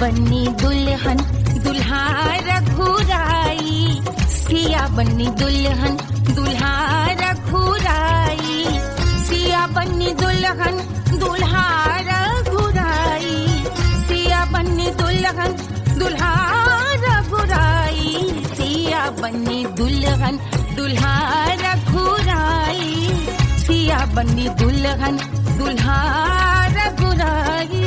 बन्नी दुल्हन दुल्हा रघुराई, सिया बन्नी दुल्हन दुल्हा रघुराई, सिया बन्नी दुल्हन दुल्हा रघुराई, सिया बन्नी दुल्हन दुल्हा रघुराई, सिया बन्नी दुल्हन दुल्हा रघुराई, सिया बन्नी दुल्हन दुल्हा रघुराई।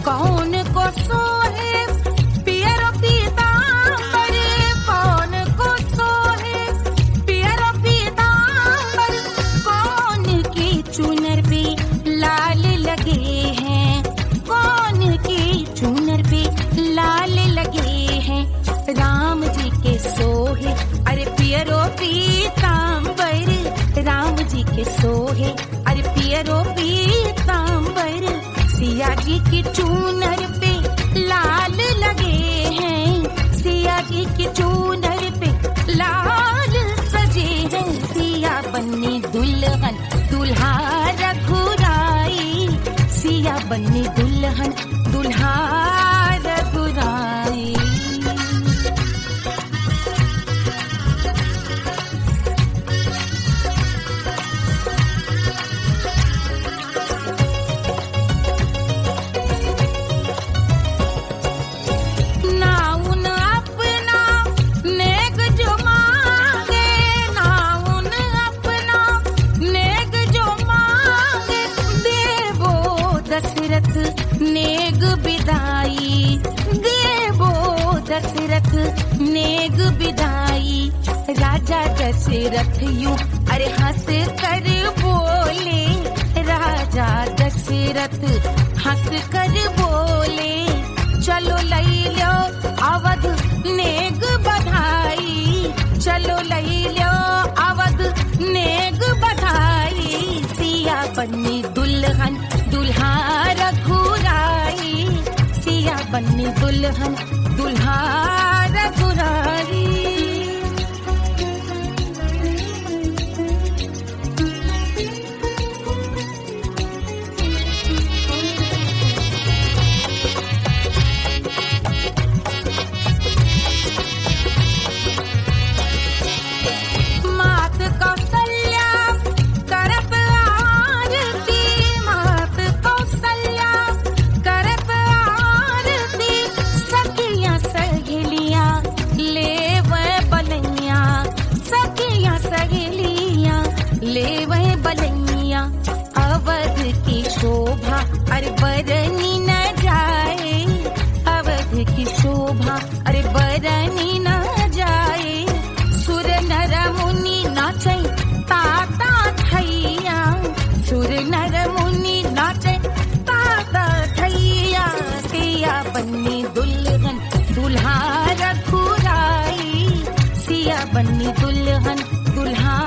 कौन को सोहे पियरो पीतांबर, कौन को सोहे पियरो पीतांबर, कौन की चुनर पे लाल लगे हैं, कौन की चुनर पे लाल लगे हैं, राम जी के सोहे अरे पियरो पीतांबर, राम जी के सोहे अरे पियरो पीतांबर, सिया जी की चूनर पे लाल लगे हैं, सिया जी की चूनर पे लाल सजे हैं, सिया बन्नी दुल्हन दुल्हा रघुराई, सिया बन्नी दुल्हन दुल्हा रघुराई। नेग बिदाई देवो दशरथ नेग बिदाई, राजा दशरथ यूं अरे हंस कर बोले, राजा दशरथ हंस कर बोले, चलो लई लो अवध नेग बधाई, चलो लई लो अवध नेग बधाई, सिया बन्नी दुल्हन दुल्हा रघुराई, सिया बन्नी दुल्हन दुल्हा रघुराई। मात कौशल्या करत आरती, मात कौशल्या करत आरती, सखियां सहेलियां लेवे बलैया, सखियां सहेलियां लेवे बलैया, अवध की शोभा अरे बरनी न जाए, अवध की शोभा अरे बरनी न जाए, सुर नर मुनि नाचे ताता थैया, सुर नर मुनि नाचे ताता थैया, सिया बन्नी दुल्हन दुल्हा रघुराई, सिया बन्नी दुल्हन दुल्हा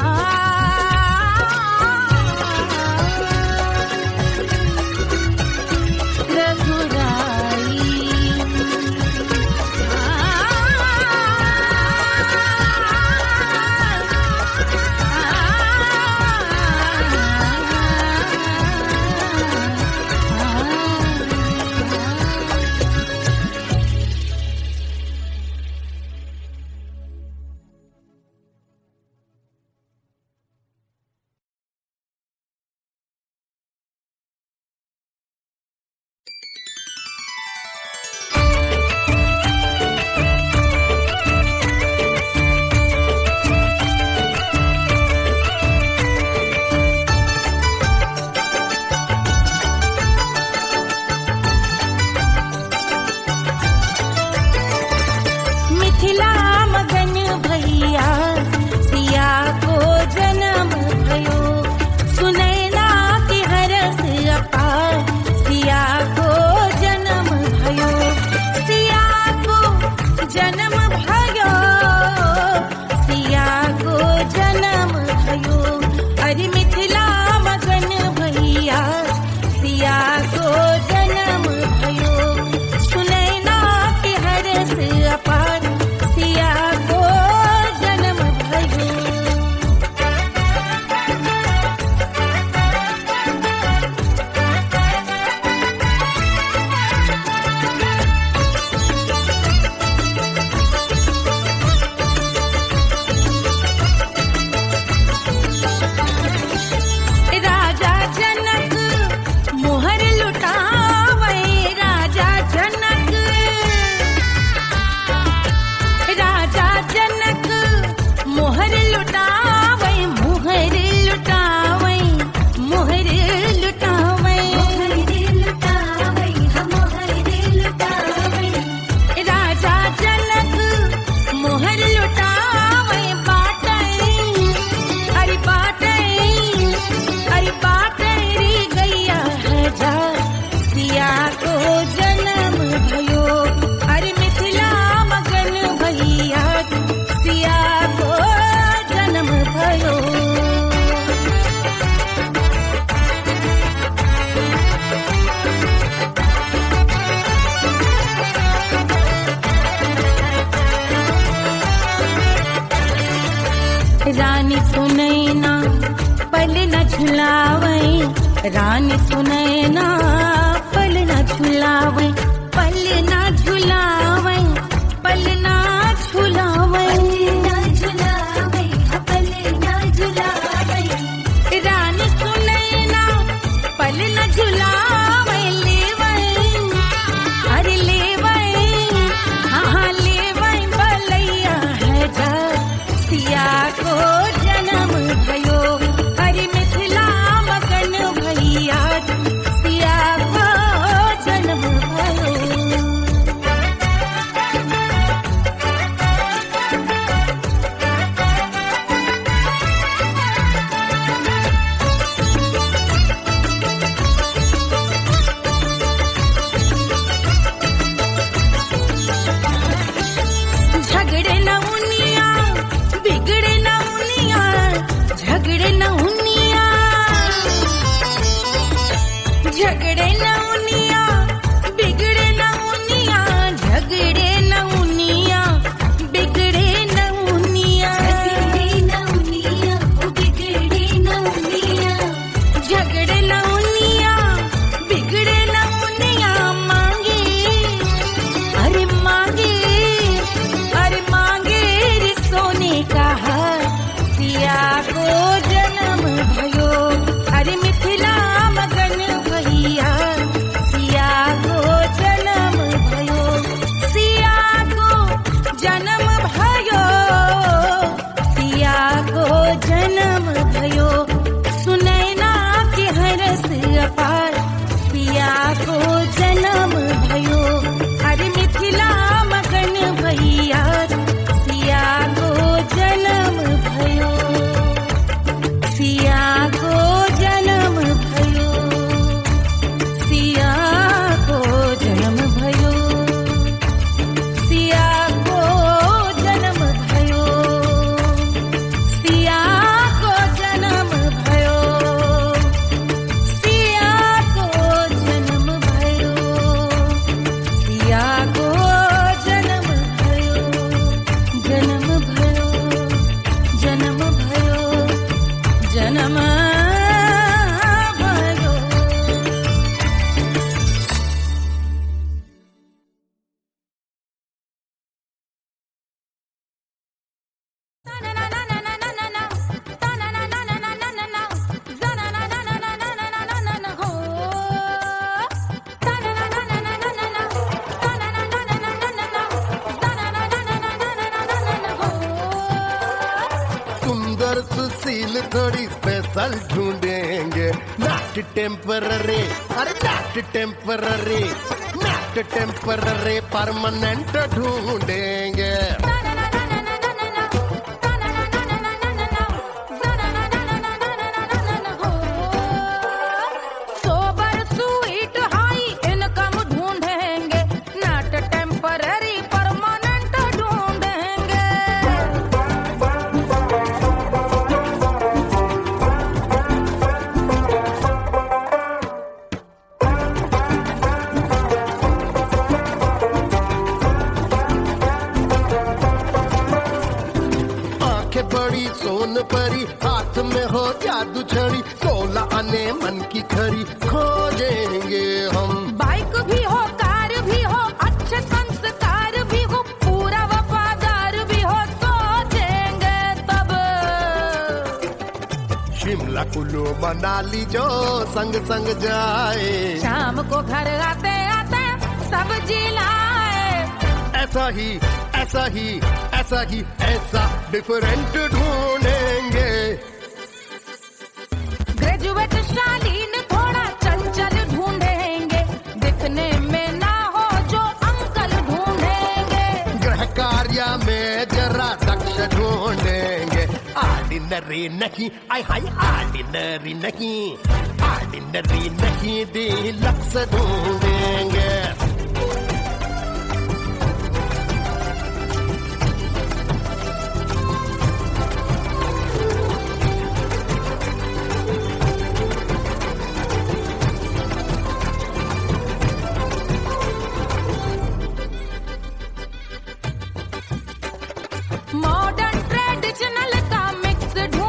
रानी सुनैना पल न झुलावे, रानी सुनैना पल न झुलावे, पल न झुलावे, पल न झुलावे, पल न झुलावे, रानी सुनैना पल न झुलावे, लेवै अरे लेवै, हाँ लेवै बलैया है जा सिया को जन्म भयो, हरि मिथिला मगन भैया सिया को जन्म भयो। झगड़े न उनिया बिगड़े न उनिया, झगड़े न उनिया, झगड़े न उनिया बिगड़े न उनिया, झगड़े न उनिया बिगड़े न उनिया, झगड़े न उनिया बिगड़े न उनिया, झगड़े न उनिया बिगड़े न उनिया, मांगे अरे मांगे, अरे मांगे रे सोने का हार सिया को जन्म भयो, अरे मिथिला मगन भैया सिया को जन्म भयो, सिया को जन्म भयो, सिया को जन्म भयो, सुनैना के हरस अपार सिया को जन्म भयो, अरे मिथिला मगन भैया सिया को जन्म भयो, सिया को जन्म भयो, सिया को जन्म भयो, सिया को जन्म भयो, सिया को जन्म भयो, सिया को जन्म भयो, सिया को जन्म भयो, जन्म भयो, जन्म भयो, जन्म भयो। सुंदर सुशील थोड़ी स्पेशल ढूंढेंगे, नॉट टेम्पररी, अरे not temporary, not temporary permanent ढूंढेंगे। सोबर स्वीट हाई इनकम ढूंढेंगे, नॉट टेम्पररी परमानेंट ढूंढेंगे। आंखें बड़ी सोन परी, हाथ में हो जादू छड़ी, 16 आने मन की खरी खोजेंगे हम। बाइक भी हो कार भी हो, अच्छे संस्कार भी हो, पूरा वफादार भी हो, सोचेंगे तब। शिमला कुल्लू मनाली जो संग संग जाए, शाम को घर आते आते सब्जी लाए, ऐसा ही ऐसा ही ऐसा ही ऐसा डिफरेंट ढूंढेंगे। ग्रेजुएट शालीन थोड़ा चंचल ढूंढेंगे, दिखने में ना हो जो अंकल ढूंढेंगे। गृह कार्य में जरा दक्ष ढूंढेंगे, ऑर्डिनरी नहीं, आय हाय ऑर्डिनरी नहीं, ऑर्डिनरी नहीं डीलक्स ढूंढेंगे। मॉडर्न ट्रेडिशनल का मिक्स ढूंढ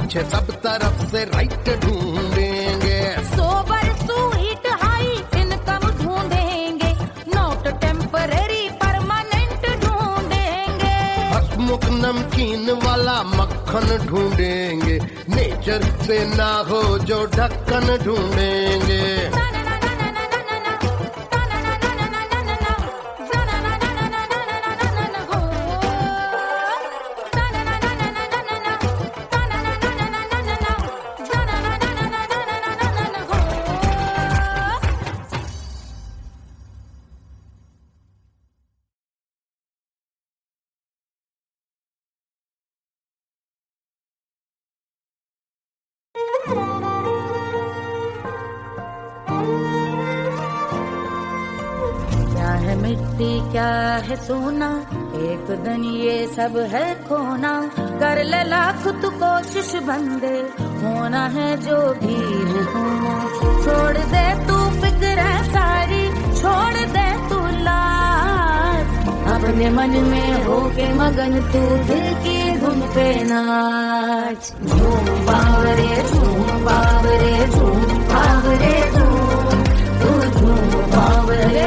पीछे सब तरफ से राइट ढूंढेंगे। सोबर स्वीट हाई इनकम ढूंढेंगे, नॉट टेम्पररी परमानेंट ढूंढेंगे। हसमुख नमकीन वाला मक्खन ढूंढेंगे, नेचर से ना हो जो ढक्कन ढूंढेंगे। क्या है मिट्टी क्या है सोना, एक दिन ये सब है खोना। कर ले लाख तू कोशिश बंदे, होना है जो भी है होना। छोड़ दे तू फिक्र सारी, छोड़ दे तू लाज, अपने मन में होके मगन तू दिल की धुन पे नाच। झूम बावरे झूम बावरे झूम बावरे झूम, तू झूम बावरे।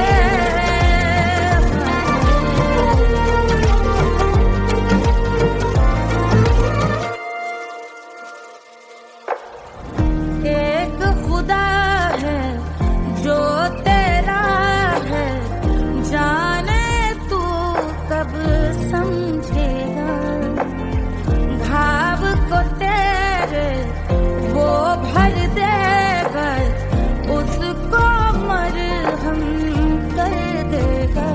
एक खुदा है जो तेरा है, जाने तू कब समझेगा। घाव को तेरे वो भर देगा, उसको मरहम कर देगा।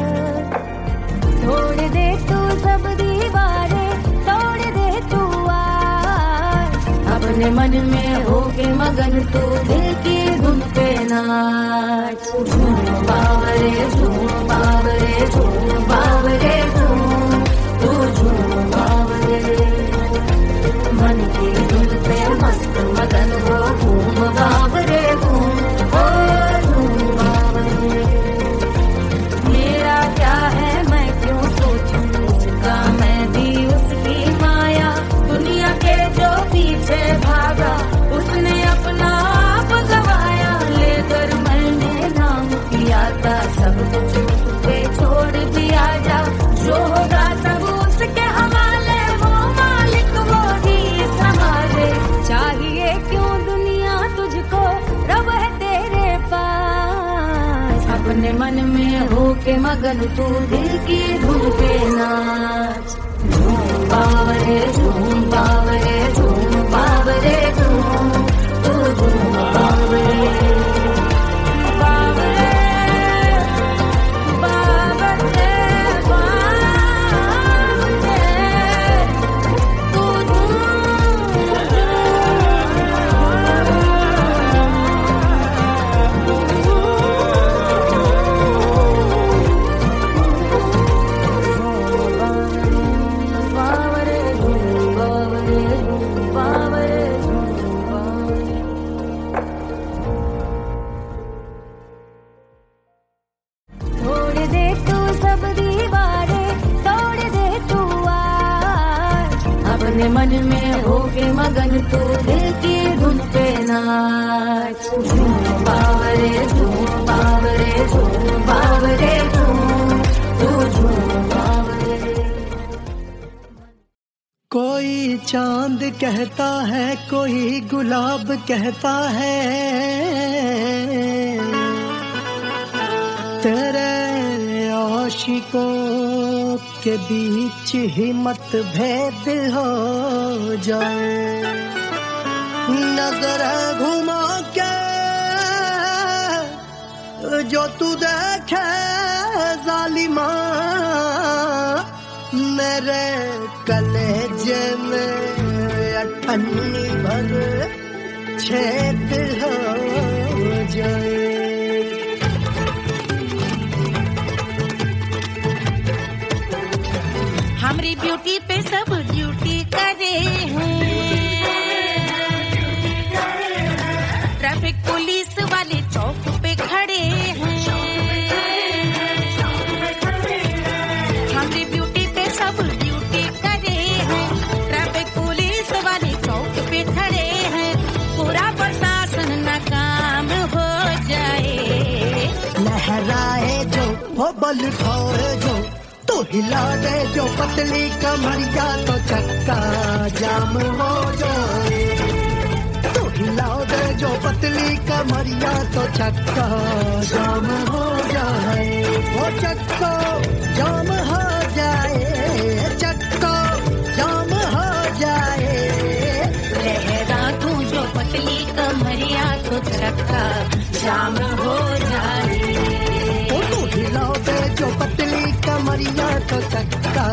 छोड़ दे तू सब दीवारें, तोड़ दे तू आज, अपने मन में होके मगन तू दिल की धुन पे नाच। झूम बावरे झूम बावरे झूम बावरे झूम, तू झूम बावरे। मन की धुन पे मस्त मगन हो, घूम बावरे घूम, ओ झूम बावरे। मेरा क्या है मैं क्यों सोचूं, उसका मैं भी उसकी माया। दुनिया के जो पीछे भागा, उसने अपना आप गवाया। लेकर मैंने नाम किया था, सब कुछ उसके छोड़ दिया जा। जो होगा सब उसके हवाले, वो मालिक वो ही संभाले। चाहिए क्यों दुनिया तुझको, रब है तेरे पास। अपने मन में होके मगन तू दिल की धुन पे नाच। झूम बावरे झूम बावरे झूम बावरे झूम, तू झूम बावरे। बावरे बावरे बावरे, तू बावरे बावरे बावरे बावरे। छोड़ दे तू सब दीवारें, तोड़ दे तू आज, अपने मन में होके मगन तू दिल की धुन पे नाच। झूम बावरे झूम बावरे झूम बावरे झूम, तू झूम बावरे। कोई चांद कहता है, कोई गुलाब कहता है, तेरे आशिकों के बीच ही मतभेद हो जाए। नजर घुमा के जो तू देखे जालिमा, मेरे कलेजे में अठन्नी भर छेद हो जाए। हमारी ब्यूटी पे सब ड्यूटी करे हैं, ट्रैफिक पुलिस वाले चौक पे खड़े हैं। हमारी ब्यूटी पे सब ड्यूटी करे हैं, ट्रैफिक पुलिस वाले चौक पे खड़े लहराए जो वो बल खाए जो तू हिला दे जो पतली कमरिया तो चक्का जाम हो जाए। तू हिला दे जो पतली कमरिया तो चक्का जाम हो जाए। वो चक्का जाम हो जाए, चक्का जाम हो जाए। लहरा तू जो पतली कमरिया तो चक्का जाम हो जाए। ओ तू हिला दे जो पतली कमरिया तो चक्का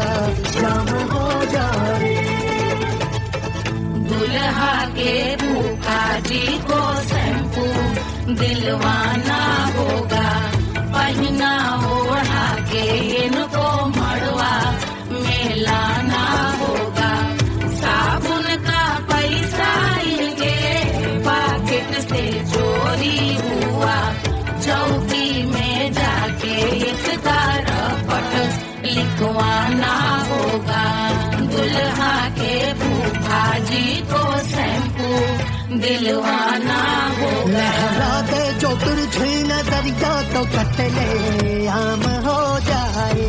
जाम हो जाए। दुल्हा के फूफा जी को शैम्पू दिलवाना होगा, पहना ओढ़ा के इनको मड़वा में लाना होगा। साबुन का पैसा इनके पॉकेट से चोरी हुआ, चौकी में जाके इसका रपट लिखवाना होगा। दुल्हा के फूफा जी को शैम्पू दिलवाना होगा। लहरा दे जो तुरझी नजरिया तो कतले आम हो जाए।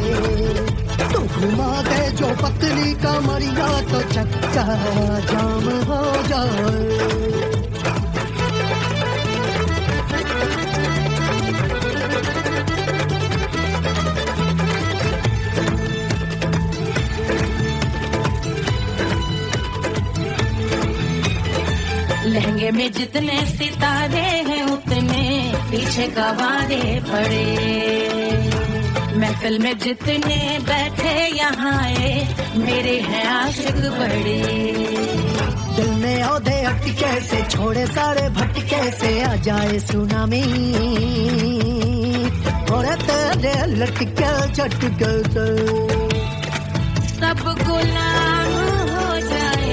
तू घुमा दे जो पतली कमरिया तो चक्का जाम हो जाए। लहंगे में जितने सितारे हैं उतने पीछे गवारे पड़े। महफिल में जितने बैठे यहाँ आए मेरे हैं आशिक बड़े। दिल में औधे अटके से छोड़े सारे भटके से आ जाए सुनामी। और तेरे लटके झटके से सब गुलाम हो जाए,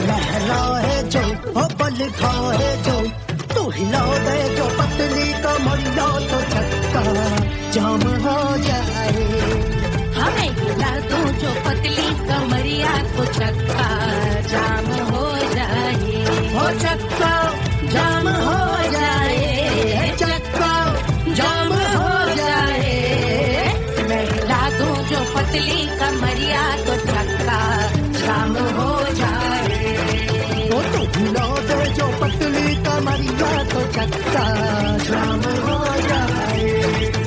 लहराए जो वो बल खाए जो तू हिला दे जो पतली कमरिया तो चक्का जाम हो जाए। हमें हिला दो जो पतली कमरिया तो चक्का जाम हो जाए। वो चक्का जाम हो जाए, चक्का जाम हो जाए। मैं हिला दूं जो पतली कमरिया तो चक्का जाम हो जाए। वो तू हिला दे जो पतली कमरिया तो चक्का जाम हो जाए।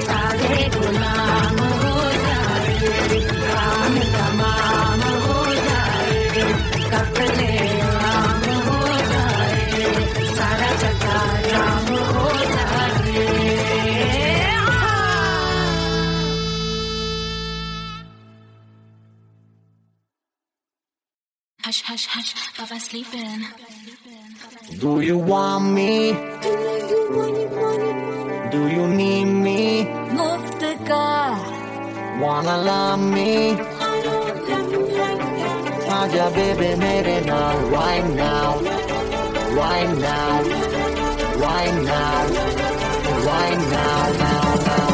सारे गुलाम हो जाए, काम तमाम हो जाए, कपड़े आम हो जाए, सारा चक्का जाम हो जाए। Hush, hush, hush, Papa's sleeping. Do you want me? Do you need me? मुफ्त का Wanna love me? आजा baby मेरे नाल right now, right now, right now, right now, now, now.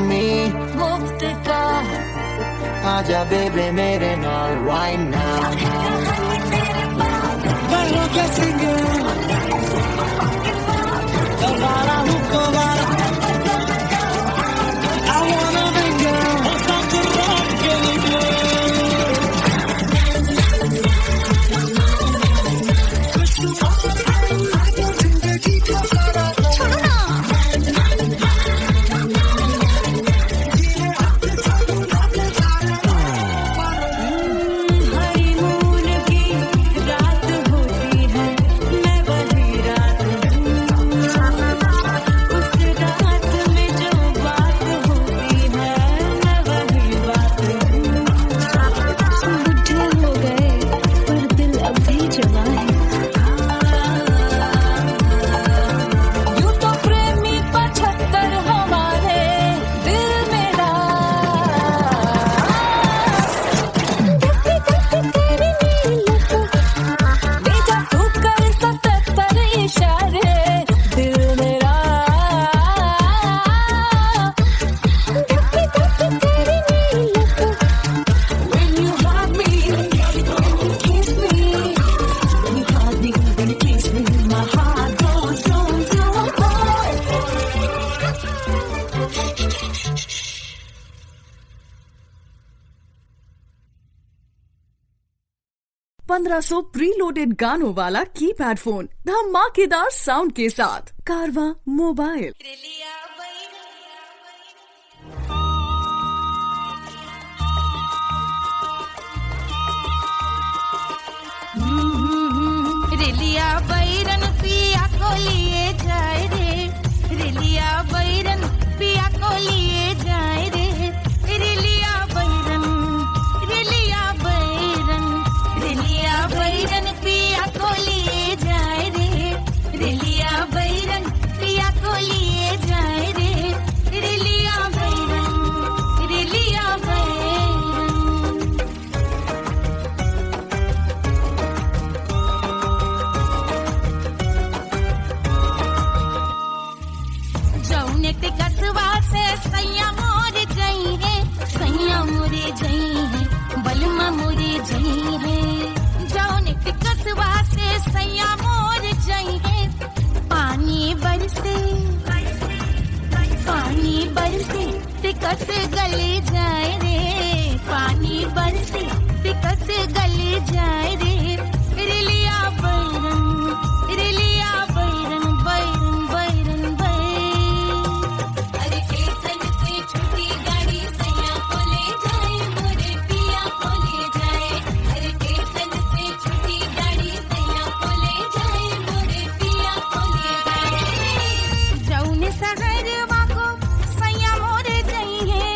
me. मुफ्त का आजा बेबे मेरे नाल right now. Barro que singer. Davara hukovara. I wanna linger. Stop the rock, honeymoon की रात होती है, मैं वही रात हूँ। उस रात में जो बात होती है, मैं वही बात हूँ। बुढ़े हो गए पर दिल अब भी जवान है। यूं तो प्रेमी 75 हमारे दिल मेरा। तेरी नीलत ले जा तू कर 77 इशारे दिल मेरा। तेरी नीलत when you hug me, kiss me, when you hug me, when you kiss me, my heart goes on to high. 1500 preloaded गानों वाला कीपैड फोन धमाकेदार साउंड के साथ कारवा मोबाइल। रिलिया बैरन पिया को लिए जाए रे, रिलिया बैरन पिया को लिए जाए रे, रिलिया बैरन, रिलिया बैरन, रिलिया बैरन पिया को लिए जाए रे, रिलिया बैरन पिया को लिए जाए रे, रिलिया बैरन, रिलिया बैरन। जौने ते कसवा से सैया मोरे जई है, सैया मोरे जई है, बलमा मोरे जई है। जौने ते कसवा से सैया मोरे जई है, पानी बरसे ते कस गले जाए रे, पानी बरसे ते कस गले जाए रे, रिलिया बैरन, रिलिया बैरन, बैरन बैरन बैरन। अरे स्टेशन से छुट्टी गाड़ी सैया को ले जाए, मोरे पिया को ले जाए। अरे स्टेशन से छुट्टी गाड़ी सैया को ले जाए, मोरे पिया को ले जाए। जौने शहरवा को सैया मोरे जई है,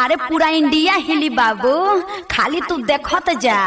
अरे पूरा इंडिया हिली बाबू, खाली तू देखत जा।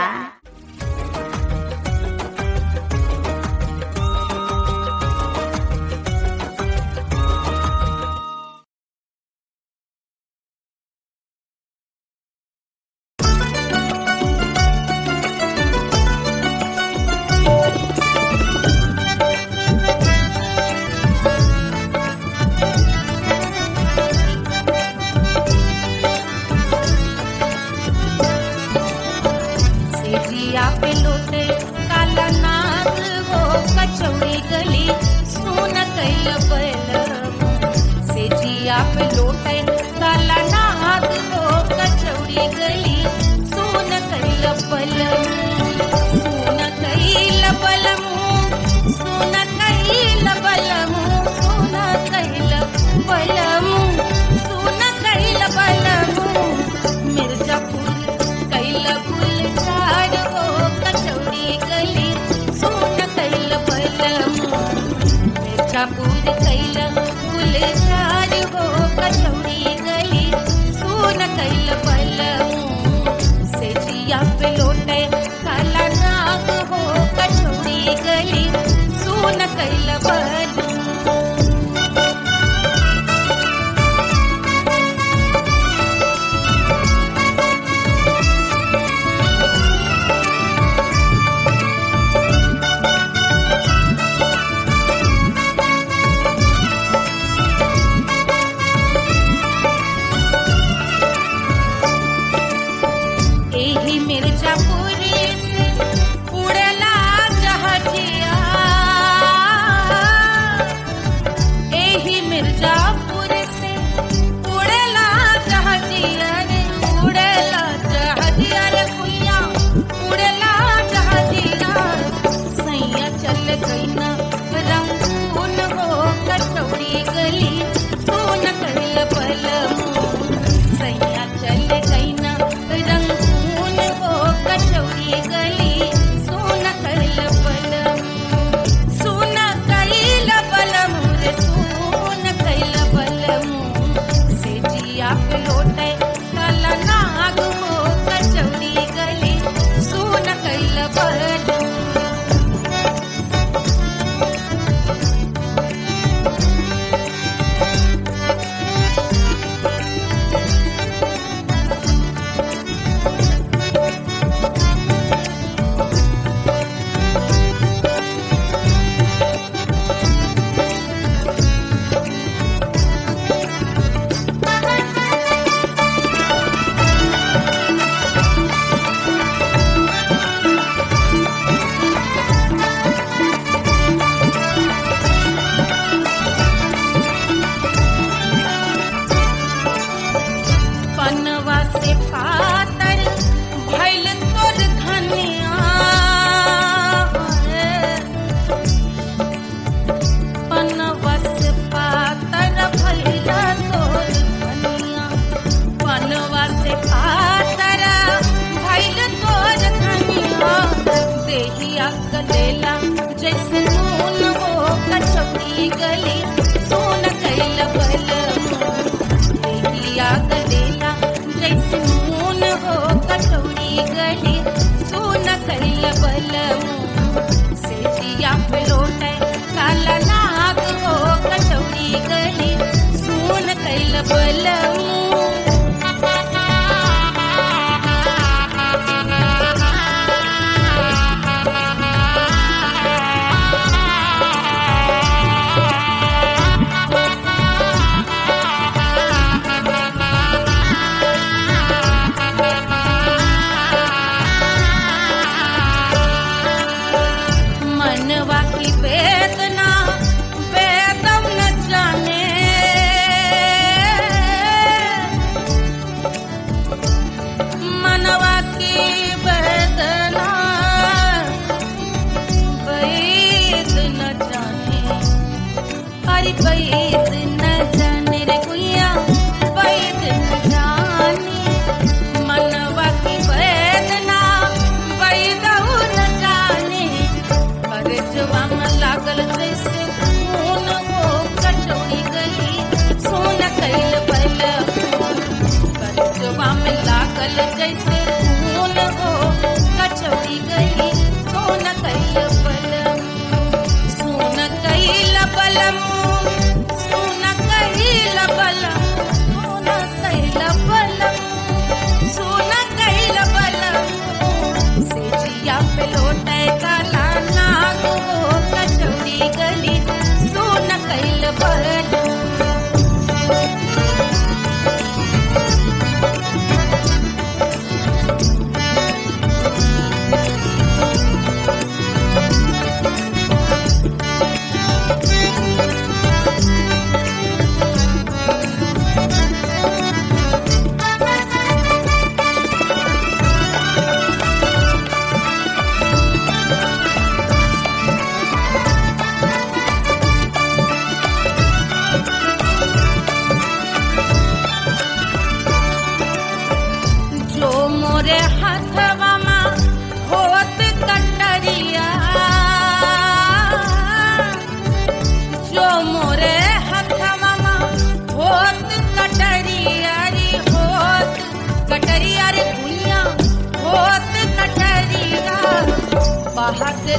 से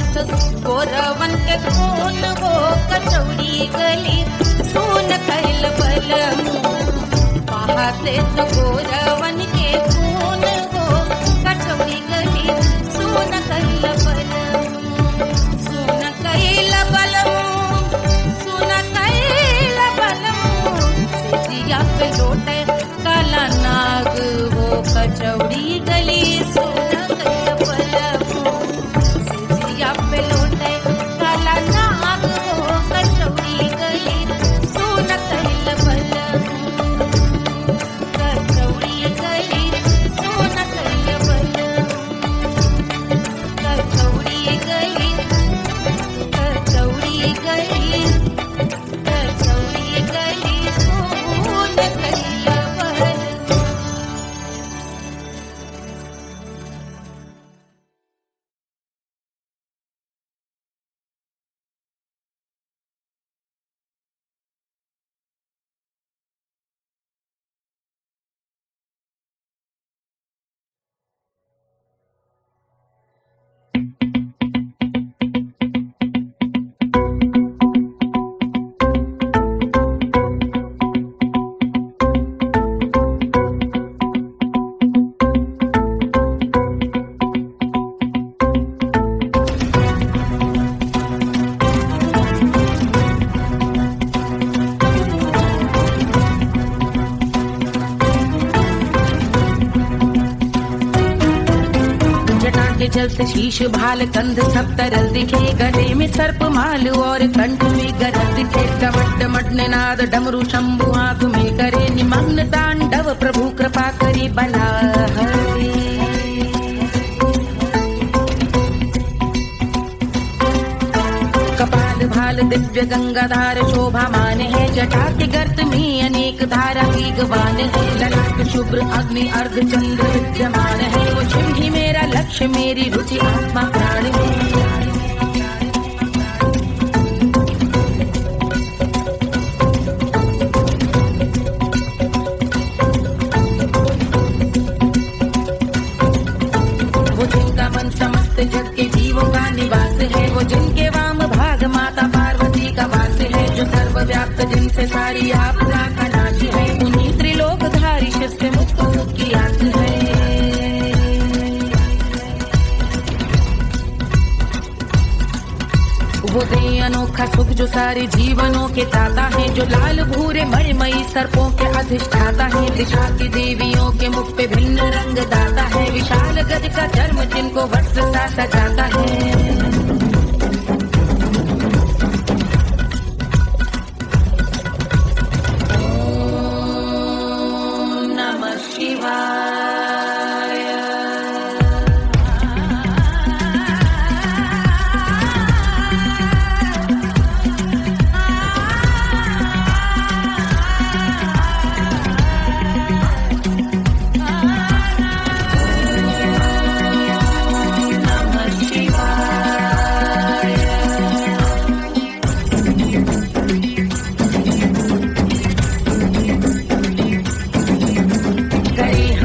गोरवन के खून वो कचौड़ी गली सोन कैल बलमू वहाँ से गोरवन के खून वो कचौड़ी गली सोन कैल बलमू सोन कैल बलमू सोन कैल बलमू सिजिया पे लोटे काला नाग वो कचौड़ी गली सोन कैल बलमू सिजिया पे लोटे काला नाग वो कचौड़ी गली सोन कैल बलमू कचौड़ी गली सोन कैल बलमू कचौड़ी गली कचौड़ी गली कचौड़ी गली सोन कैल बलमू। जल से शीश भाल कंध सब तरल दिखे गले में सर्प माल और कंठ में गरज दिखे डमट डमट निनाद डमरू शंभु आंख में करे निमग्न तांडव प्रभु कृपा करे बला हरे कपाल भाल दिव्य गंगाधार शोभा मान है जटा के गर्त में अनेक धारा की गवान है ललाट शुभ्र अग्नि अर्ध चंद्र विद्यमान है वो शिव ही मेरा लक्ष्य मेरी रुचि आत्मा प्राण है वो जिनका मन समस्त जग के जीवों का निवास है वो जिनके वाम भाग माता पार्वती का वास है जो सर्वव्याप्त जिनसे सारी आपदा का नाश है उन्हीं त्रिलोकधारी शिव से मुक्त सुख की आस है वो दे अनोखा सुख जो सारे जीवनों के दाता है जो लाल भूरे मणिमयी सर्पों के अधिष्ठाता है दिशा की देवियों के मुख पे भिन्न रंग दाता है विशाल गज का चर्म जिनको वस्त्र सा सजाता है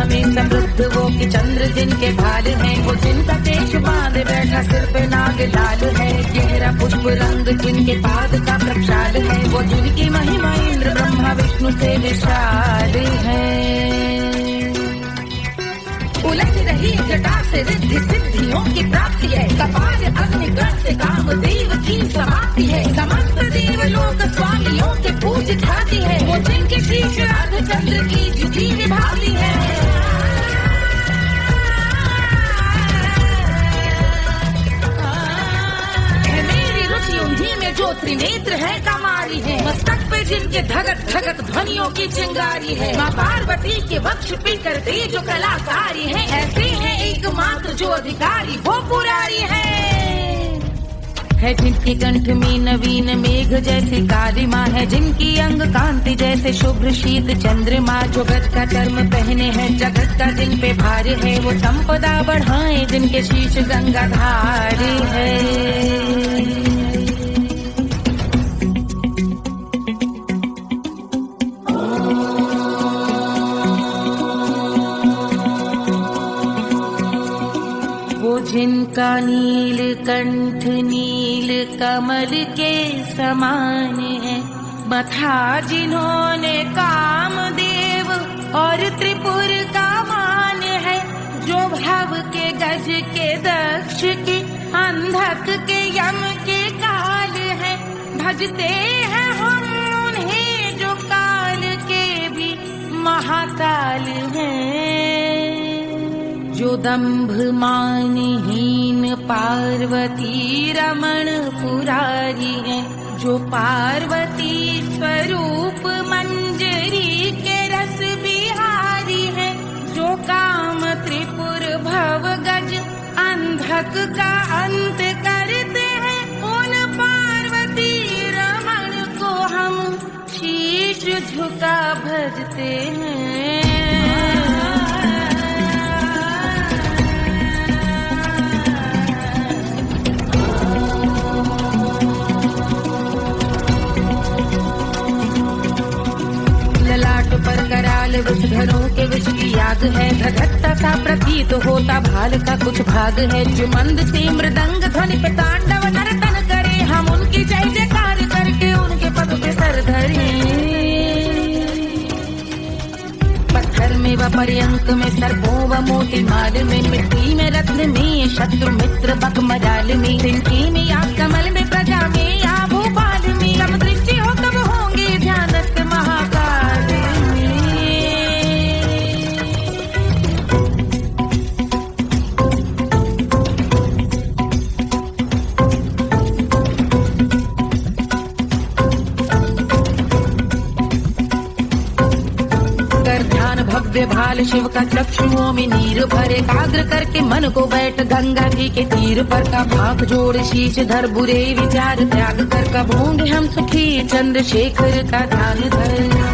वो कि चंद्र जिनके भाल है वो जिनका केश बांधे बैठा सिर पे नाग लाल है गहरा पुष्प रंग जिनके पाद का प्रक्षाल है वो जिनकी महिमा इंद्र ब्रह्मा विष्णु से विशाल है उलझ रही जटा से रिद्धि सिद्धियों की प्राप्ति है कपाल अग्निगण से कामदेव की समाप्ति है समस्त देवलोक स्वामियों के पूज ख्याति है वो जिनके शीश अर्धचंद्र की जुटी निभाती है उन्हीं में जो त्रिनेत्र है कमारी है मस्तक पे जिनके धगत धगत ध्वनियों की चिंगारी है माँ पार्वती के वक्ष पे करते जो कलाकारी है ऐसे हैं एकमात्र जो अधिकारी वो पुरारी है जिनके कंठ में नवीन मेघ जैसी काली माँ है जिनकी अंग कांति जैसे शुभ्र शीत चंद्रमा जो गज का चर्म पहने हैं जगत का जिन पे भार है वो संपदा बढ़ाए जिनके शीश गंगाधार है जिनका नील कंठ नील कमल के समान है, मथा जिन्होंने कामदेव और त्रिपुर का मान है, जो भव के गज के दक्ष के अंधक के यम के काल है, भजते हैं हम उन्हें जो काल के भी महाकाल हैं। जो दंभ मानहीन पार्वती रमण पुरारी है, जो पार्वती स्वरूप मंजरी के रस बिहारी है, जो काम त्रिपुर भव गज अंधक का अंत करते हैं, उन पार्वती रमण को हम शीश झुका भजते हैं। ललाट पर कराल विषधरों के विष की याद है, धधकता सा प्रतीत होता भाल का कुछ भाग है, जो मंद से मृदंग ध्वनि पे तांडव नर्तन करे, हम उनकी जय जयकार करके उनके पद पे सर धरे। पत्थर में व पर्यंक में सर्पों व मोती माल में, मिट्टी में रत्न में शत्रु मित्र बक मजाल में, तिनकी में या कमल में प्रजा में या भोपाल में, सब दृष्टि हो तब होंगे ध्यानस्थ महाकाल में। भव्य भाल शिव का चक्षुओं में नीर भरे, एकाग्र करके मन को बैठ गंगा जी के तीर पर, का भाग जोड़ शीश धर बुरे विचार त्याग कर, कब होंगे हम सुखी चंद्रशेखर का ध्यान धर।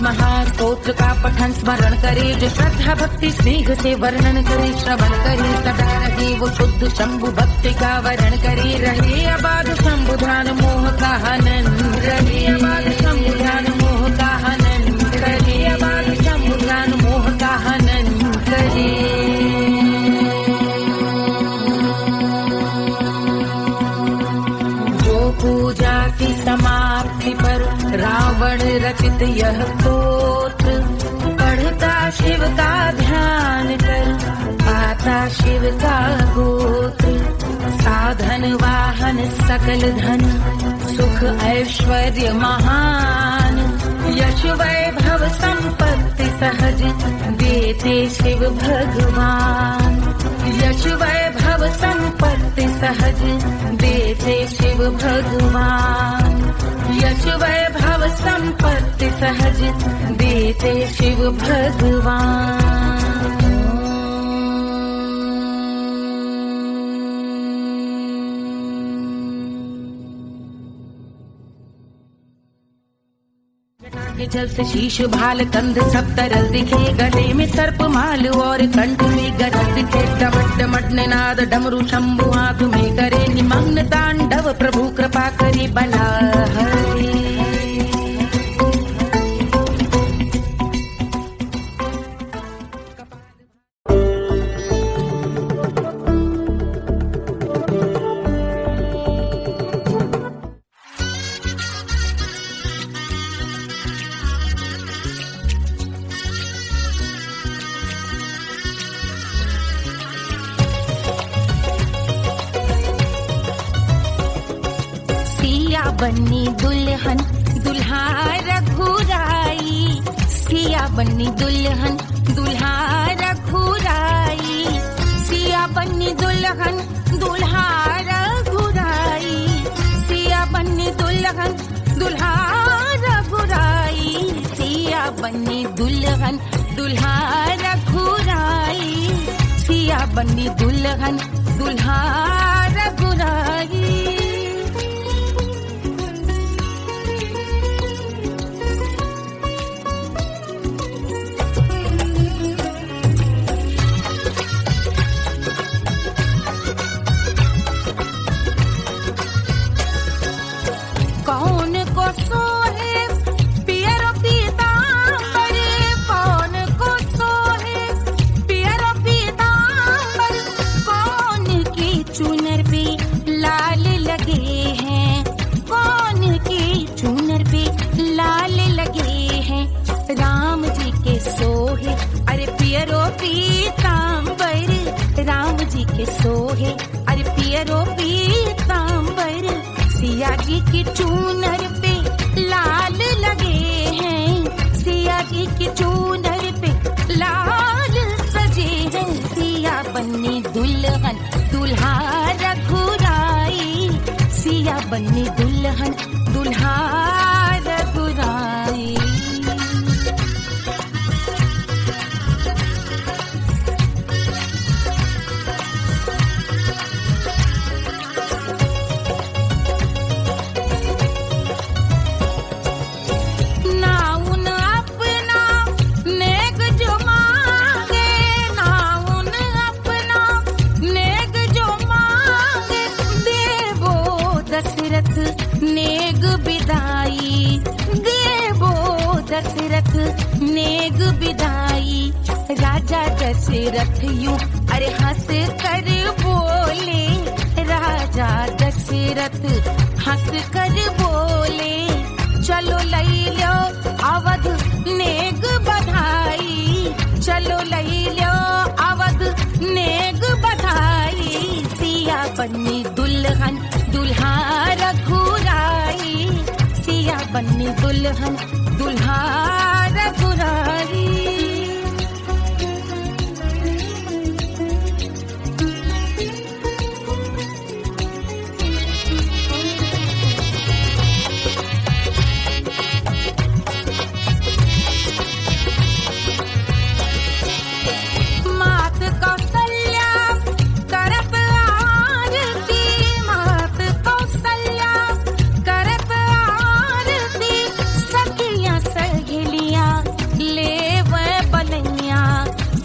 महास्तोत्र का पठन स्मरण करे, जो श्रद्धा भक्ति स्नेह से वर्णन करे, श्रवण करे सदा रहे वो शुद्ध शंभु भक्ति का वर्ण करे, रहे अबाध शंभु ध्यान मोह का हनन, रहे अबाध शंभु ध्यान मोह का हनन, रहे अबाध शंभु ध्यान मोह का हनन करे। जो पूजा की समाप्ति पर रावण रचित यह स्तोत्र, पढ़ता शिव का ध्यान कर, पाता शिव का गोत्र, साधन वाहन सकल धन, सुख ऐश्वर्य महान, यश वैभव संपत्ति सहज देते शिव भगवान, यश वैभव संपत्ति सहज देते शिव भगवान, यश वैभव संपत्ति सहज देते शिव भगवान। के जल से शीश भाल कंध सब तरल दिखे, गले में सर्प माल और कंठ में गरज दिखे, डमट डमट निनाद डमरू शंभु हाथ में करे, निमग्न तांडव प्रभु कृपा करे बला हरे। बन्नी दुल्हन दुल्हा रघुराई, सिया बन्नी दुल्हन दुल्हा रघुराई, सिया बन्नी दुल्हन दुल्हा रघुराई, सिया बन्नी दुल्हन दुल्हा रघुराई, सिया बन्नी दुल्हन दुल्हा रघुराई, सिया बन्नी दुल्हन दुल्हा रघुराई। सिया जी की चूनर पे लाल लगे हैं, सिया जी की चूनर पे लाल सजे हैं। सिया बन्नी दुल्हन दुल्हा रघुराई, सिया बन्नी दुल्हन दुल्हा रघुराई। नेग बिदाई देवो दशरथ नेग बिदाई। राजा दशरथ यूं अरे हंस कर बोले, राजा दशरथ हंस कर बोले, चलो लई लो अवध नेग बधाई, चलो लई लो अवध नेग बधाई। सिया बन्नी दुल्हन दुल्हा रघुराई, सिया बन्नी दुल्हन दुल्हा रघुराई। मात कौशल्या करत आरती, मात कौशल्या करत आरती। सखियां सहेलियां लेवे बलैया,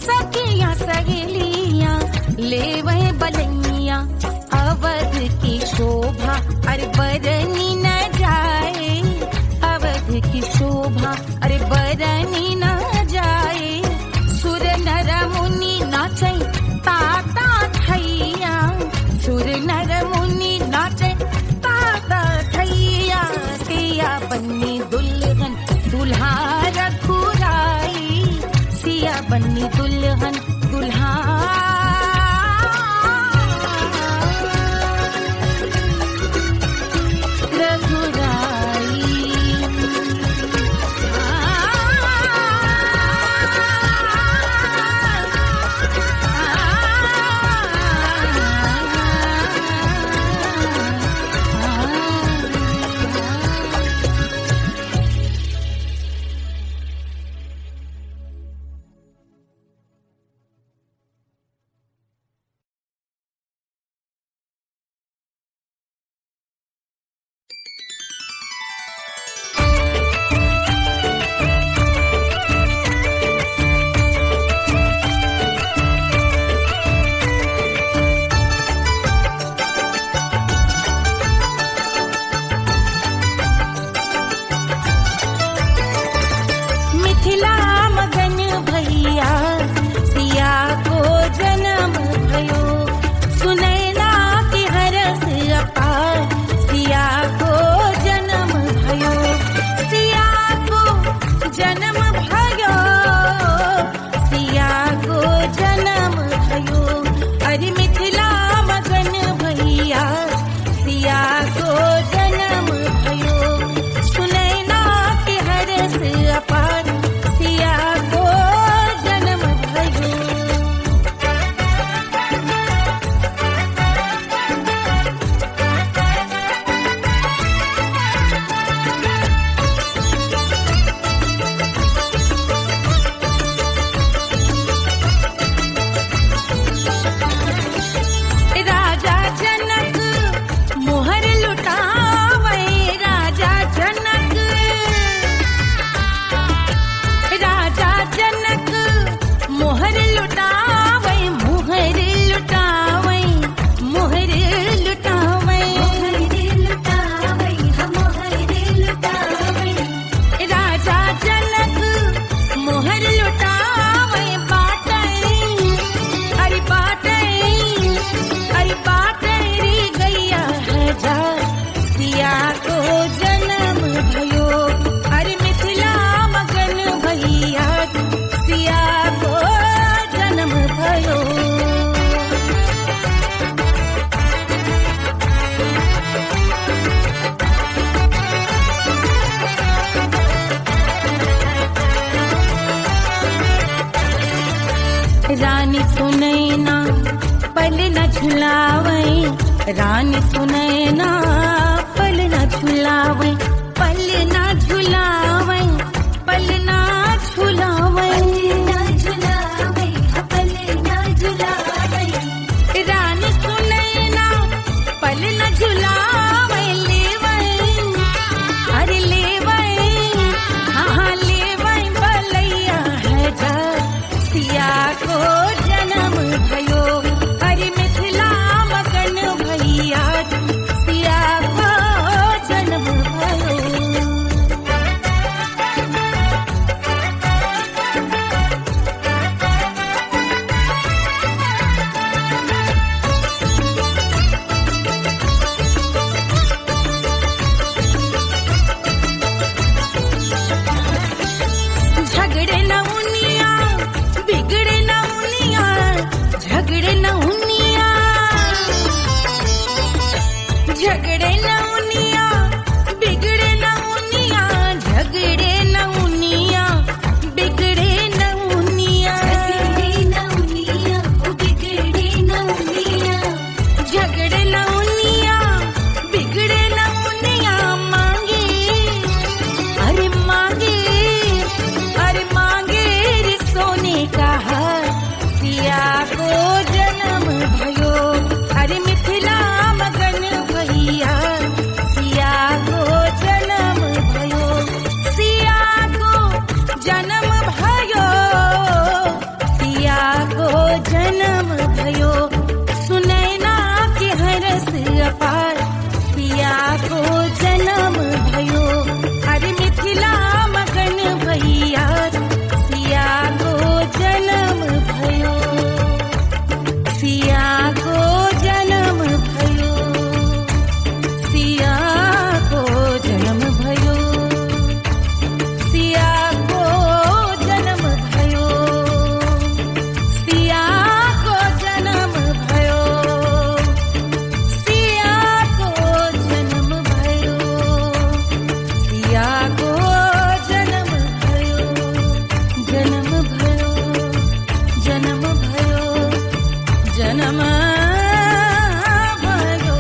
सखियां सहेलियां लेवे बलैया। अवध की शोभा अरे बरनी न जाए, अवध की शोभा अरे बरनी न जाए। सुर नर मुनि नाचे ताता थैया, सुर नर मुनि नाचे ताता थैया। सिया बन्नी दुल्हन दुल्हा रघुराई, सिया बन्नी दुल्हन दुल्हा राजा जनक मोहर लुटा झुलावे रानी सुनैना पल न झुलावे पल न झुलावे पल न झुलावे पल न झुलावे रानी सुनैना पल न झुलावे लेवे अरे लेवे हाँ लेवे बलैया है जा सिया को जन्म भयो हरि मिथिला मगन भैया सिया को जन्म भयो झगड़े न उनिया बिगड़े न उनिया झगड़े न उनिया झगड़े न उनिया बिगड़े न उनिया झगड़े न उनिया बिगड़े न उनिया बिगड़े न उनिया झगड़े न उनिया बिगड़े न उनिया मांगे अरे मांगे अरे मांगे रे सोने का हार सिया को जन्म भयो अरे मिथिला मगन भैया सिया को जन्म भयो सिया को जन्म भयो सिया को जन्म भयो सुनैना के हरस अपार सिया को जन्म भयो अरे मिथिला मगन भैया सिया को जन्म भयो सिया को जन्म भयो सिया को जन्म भयो सिया को जन्म भयो सिया को जन्म भयो सिया को जन्म भयो सिया को जन्म भयो जन्म भयो जन्म भयो जन्म भयो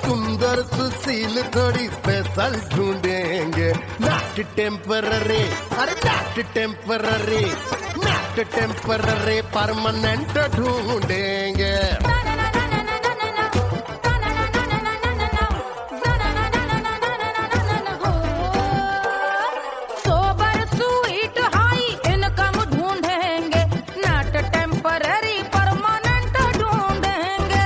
सुंदर सुशील थोड़ी स्पेशल ढूंढेंगे नॉट टेम्पररी अरे not temporary not temporary permanent ढूंढेंगे सोबर स्वीट हाई इनकम ढूंढेंगे नॉट टेम्पररी परमानेंट ढूंढेंगे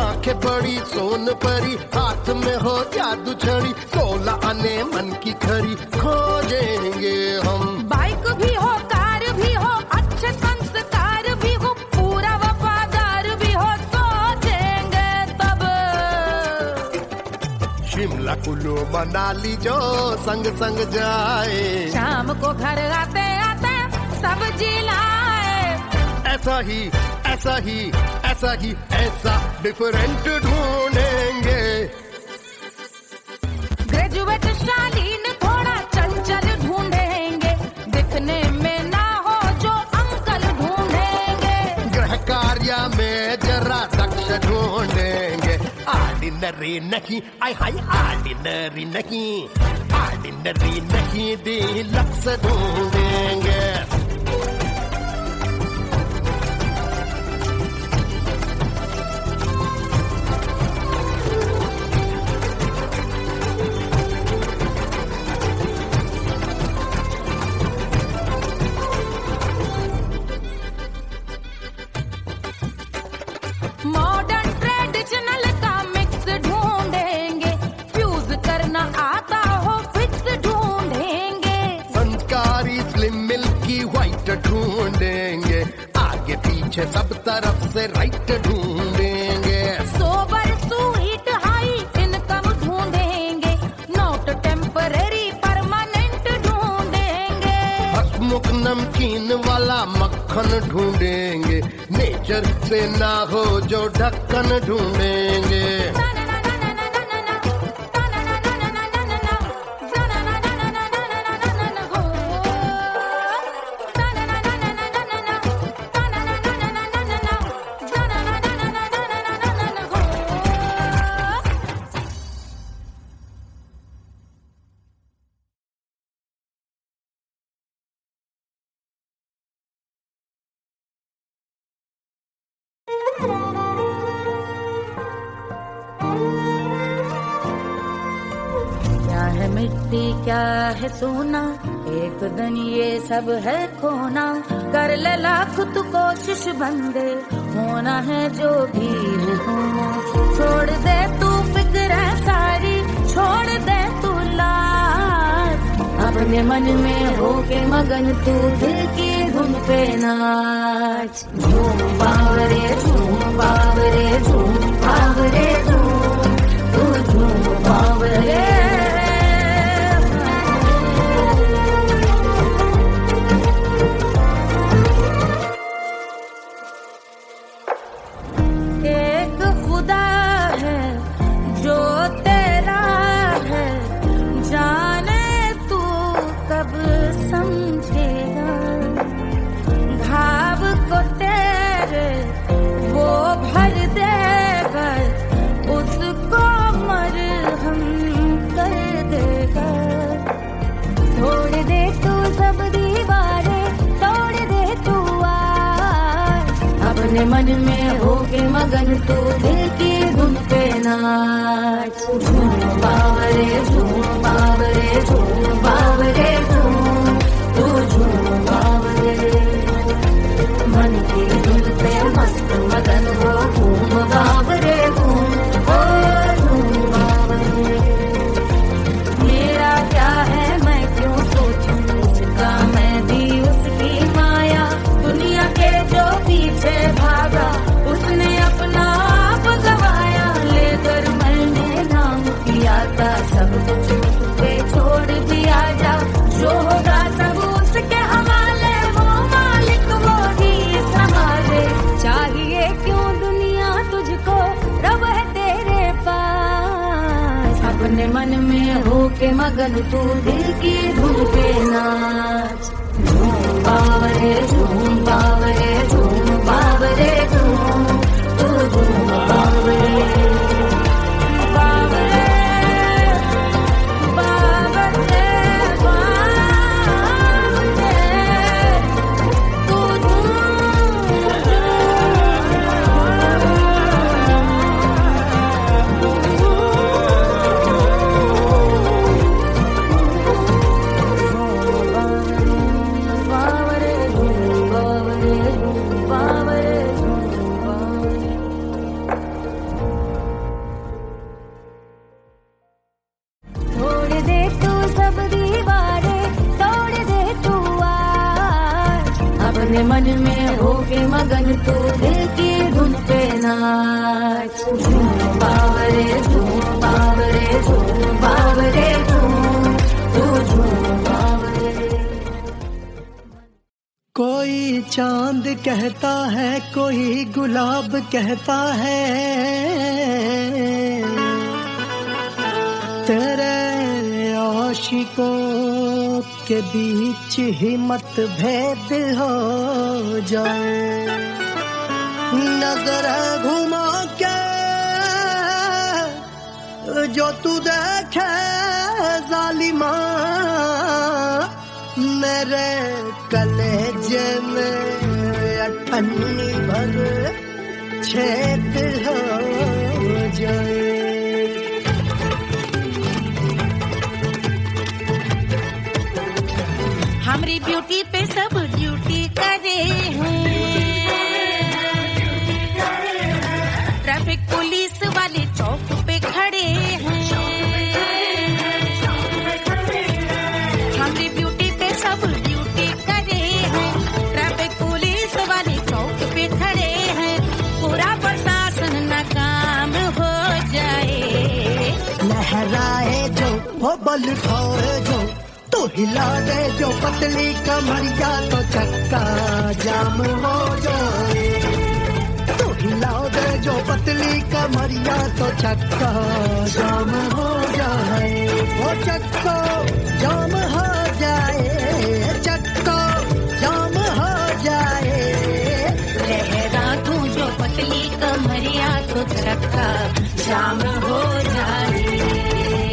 आंखें बड़ी सोन परी हाथ में हो जादू छड़ी 16 आने मन की खरी खोजेंगे हम बाइक भी हो कार भी हो अच्छे संस्कार भी हो पूरा वफादार भी हो सोचेंगे तब शिमला कुल्लू मनाली जो संग संग जाए शाम को घर आते आते सब्जी लाए ऐसा ही ऐसा ही ऐसा ही ऐसा डिफरेंट ढूंढेंगे ग्रेजुएट शालीन थोड़ा चंचल ढूंढेंगे दिखने में ना हो जो अंकल ढूंढेंगे गृह कार्य में जरा दक्ष ढूंढेंगे ऑर्डिनरी नहीं आई हाई ऑर्डिनरी नहीं डिलक्स ढूंढेंगे मॉडर्न ट्रेडिशनल का मिक्स ढूंढेंगे फ्यूज करना पीछे सब तरफ से राइट ढूंढेंगे। सोबर स्वीट हाई इनकम ढूंढेंगे, नोट टेम्पररी परमानेंट ढूंढेंगे। हंसमुख नमकीन वाला मक्खन ढूंढेंगे, नेचर से ना हो जो ढक्कन ढूंढेंगे। क्या है मिट्टी क्या है सोना, एक दिन ये सब है खोना। कर ले लाख तू कोशिश बंदे, होना है जो भी है होना। छोड़ दे तू फिक्र सारी, छोड़ दे तू लाज, अपने मन में होके मगन तू दिल की धुन पे नाच। झूम बावरे झूम बावरे झूम बावरे झूम, तू झूम बावरे। एक खुदा है जो तेरा है, जाने तू कब समझेगा। घाव को तेरे वो भर देगा, उसको मरहम कर देगा। तोड़ दे तू सब दीवारें, तोड़ दे तू आज, अपने मन में होके मगन तू दिल की धुन पे नाच। झूम बावरे झूम बावरे झूम बावरे झूम, तू झूम बावरे। मन की धुन पे मस्त मगन हो, घूम बावरे घूम, ओ झूम बावरे। मेरा क्या है मैं क्यों सोचूं, उसका मैं भी उसकी माया। दुनिया के जो पीछे भागा, उसने अपना आप गवाया। लेकर मैंने नाम किया था, सब कुछ उसपे छोड़ दिया जा। जो होगा सब उसके हवाले, वो मालिक वो ही संभाले। चाहिए क्यों दुनिया तुझको, रब है तेरे पास। अपने मन में होके मगन तू दिल की धुन पे नाच। झूम बावरे झूम बावरे झूम बावरे झूम, तू झूम बावरे। बावरे बावरे बावरे, तू तोड़ दे तू सब दीवारें, तोड़ दे तू आज, अपने मन में होके मगन तू दिल की धुन पे नाच। झूम बावरे झूम बावरे झूम बावरे झूम, तू झूम बावरे। कोई चांद कहता है, कोई गुलाब कहता है, तेरे आशिकों के बीच ही मतभेद हो जाए। नजर घुमा के जो तू देखे जालिमा, मेरे कलेजे में अठन्नी भर छेद हो जाए। हमारी ब्यूटी पे सब ड्यूटी करे हैं, ट्रैफिक पुलिस वाले चौक पे खड़े हैं। हमारी ब्यूटी पे सब ड्यूटी करे हैं, ट्रैफिक पुलिस वाले चौक पे खड़े हो बल खाए जो तो हिला दे जो पतली कमरिया तो चक्का जाम हो जाए तो हिला दे जो पतली कमरिया तो चक्का जाम हो जाए वो चक्का जाम हो जाए चक्का जाम हो जाए लहरा तू जो पतली कमरिया तो चक्का जाम हो जाए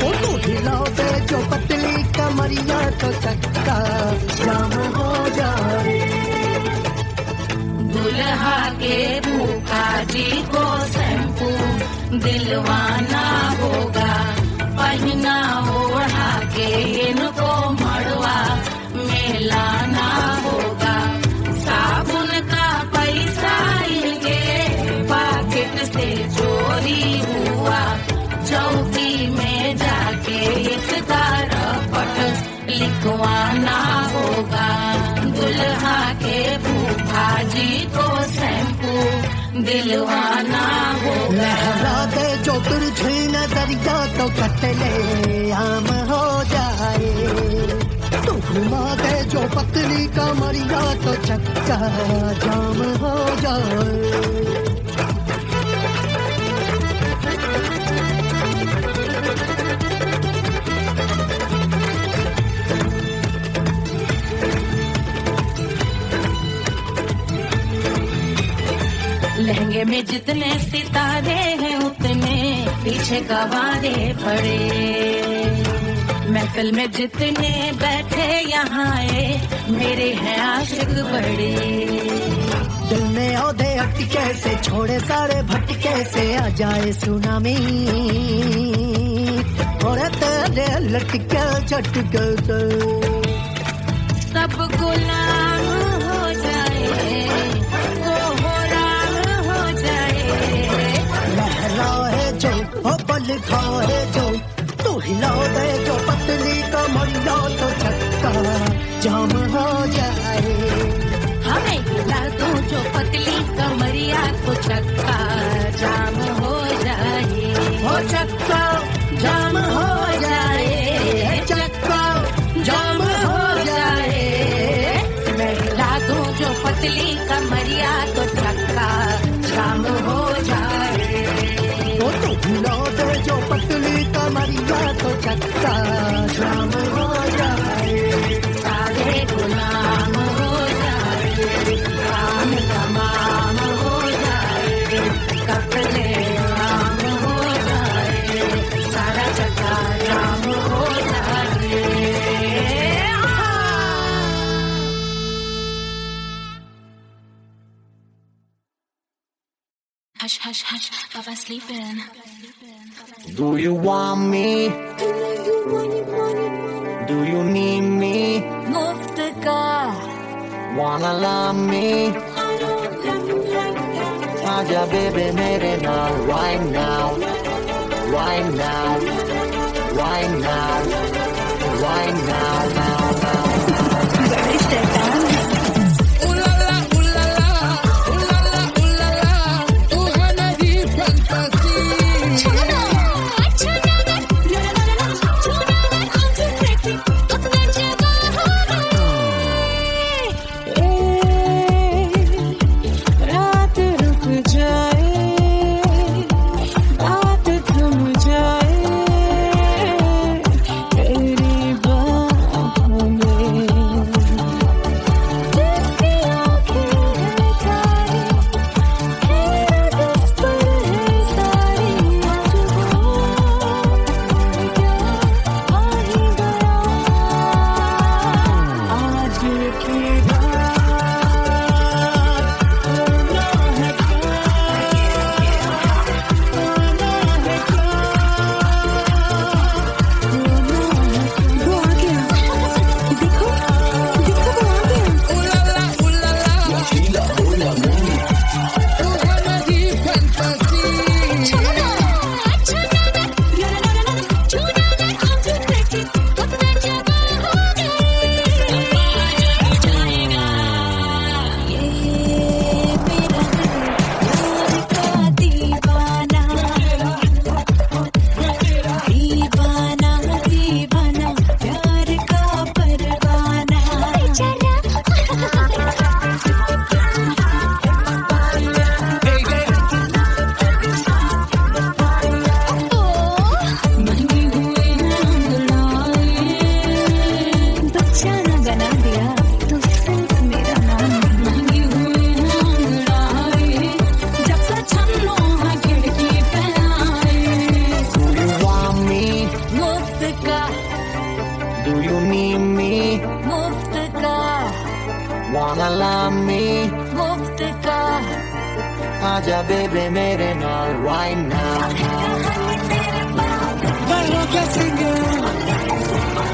ओ तो हिलाओ दे जो पतली कमरिया तो चक्का जाम हो जाए दुल्हा के भूखा जी को शैम्पू दिलवाना होगा पहना ओढ़ा के इनको मड़वा में लाना होगा साबुन का पैसा इनके पॉकेट से चोरी हुआ चौकी में जाके इसका रपट लिखवाना होगा दुल्हा के भूखा जी को शैम्पू दिलवाना होगा लहरा दे जो तुझे नजरिया तो कतले आम हो जाए तो घुमा दे जो पतली कमरिया तो चक्का जाम हो जाए लहंगे में जितने सितारे हैं उतने पीछे गवारे पड़े महफिल में जितने बैठे यहाँ आए मेरे हैं आशिक बड़े दिल में औदे अटके से छोड़े सारे भटके से आ जाए सुनामी और तेरे लटके चटके से सब गुलाम हो जाए लहराए जो हो बल खाए जो तू हिला दे जो पतली कमरिया तो चक्का जाम हो जाए हमें हिला दो जो पतली कमरिया तो चक्का जाम हो जाए हो चक्का जाम हो जाए चक्का जाम हो जाए मैं हिला दूं जो पतली कमरिया तो चक्का जाम हो जाए वो तो हिला दे जो पतली कमरिया तो चक्का जाम हो जाए सारे गुलाम हो जाए काम तमाम हो जाए कपड़े आम हो जाए सारा चक्का जाम हो जाए Hush, hush, hush, Papa's sleeping. Do you want me? Do you need me? मुफ्त का Wanna love me? आजा baby मेरे नाल right now, right now, right now, right now, now, now. बना दिया तो सिर्फ मेरा नाम महंगी हुई है जब से छन्नों है खिड़की पे आए Do you want me? मुफ्त का Do you need me? मुफ्त का Wanna love me? मुफ्त का आजा baby मेरे नाल right now. Bailo que sigue